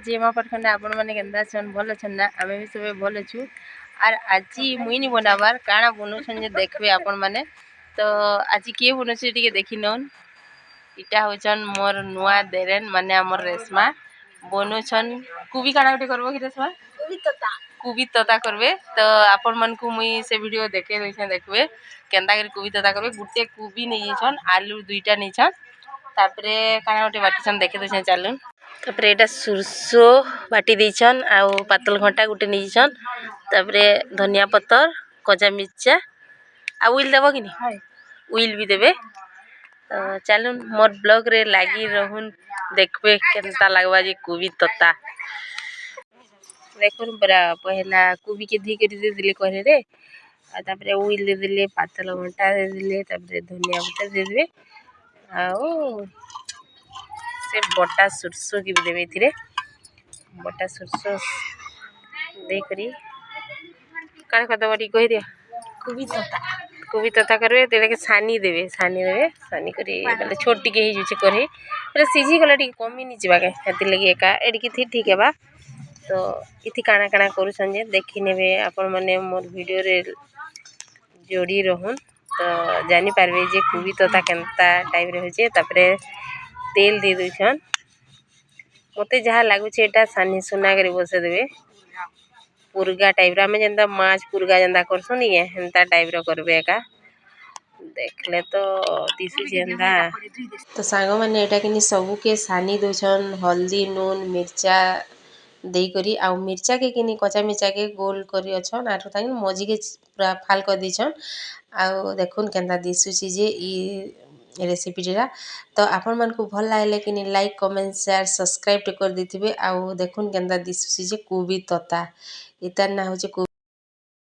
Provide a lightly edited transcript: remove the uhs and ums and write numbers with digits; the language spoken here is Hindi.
जेमा पर खंडे आपण माने केंदा छन भल छन ना आमे भी सब भल छु आर आजी मुई नी बनाबार काना बनु छन जे देखबे आपण माने तो आजी के बनु छी टिके देखि नन इटा हो छन मोर नुआ देरेन माने हमर रेशमा बनु छन कुबी काना उठे करबो कि रेशमा कुबी तता करबे तो आपण मन को मुई से वीडियो देखे दै छन देखबे केंदा कर कुबी तता करबे गुटे कुबी नै छन आलू दुईटा नै छन तापरे काना उठे बाटी छन देखे दै छन चालू तापरे एटा सुरसो बाटी दै छन आ पातल घंटा गुटे नै छन तापरे धनिया पत्तर कजा मिर्चा आ उइल देबो कि नि उइल भी देबे चलू मोर ब्लॉग रे लागी रहून देखबे केनता लागबा जे कुबी तता देखुन बरा पहला कुबी के धी करी दे दिले करे रे आ तापरे उइल दे दिले पातल घंटा दे दिले तापरे धनिया पत्तर दे देबे आओ से बटा सुरसो की भी देबे थिरे बटा सुरसो दे करी कान कत बडी कहि दिया कुबी तता करबे तेरे के सानी देबे सानी करी मतलब छोटी के ही जुचे करे मतलब सीजी गला टी कमी नि जिबा के हति लगी एका एडी की थी ठीक है बा तो इति काना काना करू संजे देखि नेबे आपण माने मोर वीडियो रे जोड़ी रहन तो जानि पारबे जे कुबी तता केनता टाइप रे होचे तापरे तेल दे दु छन मते जहा लागु छे एटा सानी सुना करी बसे देबे पुरगा टाइप रा में जंदा माछ पुरगा जंदा करसो नि हेंता टाइप रो करबे का देखले तो दिसु जंदा तो सांगो माने एटा किनी सबु के सानी दो छन हल्दी नून मिर्चा देई करी आ मिर्चा के किनी कच्चा मिर्चा के गोल करी अछन आठो ताई मजी के पूरा फाल कर दी छन आ देखुन केंदा दिसु छी जे ई रेसिपी रा तो आपण मन को भल लागले कि लाइक कमेंट शेयर सब्सक्राइब कर देथिबे आ देखुन केंदा दिसु छी जे कुबी तता इतार ना हो जे